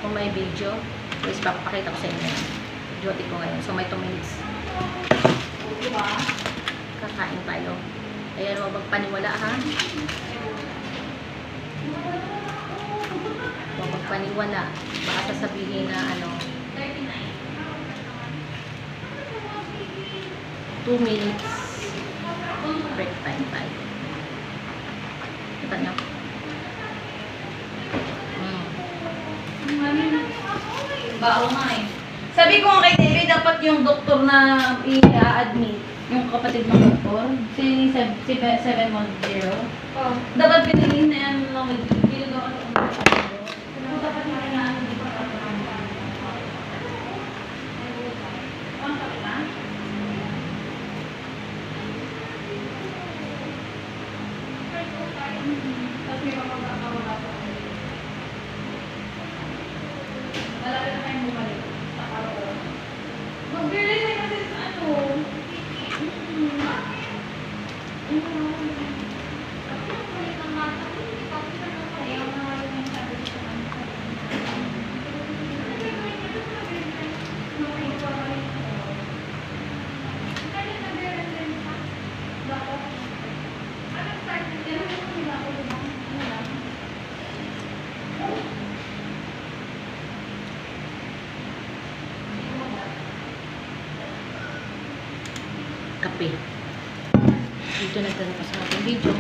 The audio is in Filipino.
kung may video. Guys, papakita ko sa inyo. Duty ko ngayon. So, may 2 minutes. Kakain tayo. Ayan, huwag magpaniwala, ha? Huwag magpaniwala. Baka sasabihin na, 2 minutes. Break time tayo. Kita nyo? Bao nga eh. Sabi ko nga kay David, dapat yung doktor na i-admit, yung kapatid ng doktor, si 710. Oh. Dapat pinilihin na yan lang. Ginagawa ko ang doktor. Dapat hindi na hindi pa ang kapita? Tapos may makakawala pa. Malapit na tayong bumalik. Mag-release tayo kasi sa Kape. Dito nagtanong pa sa ating video.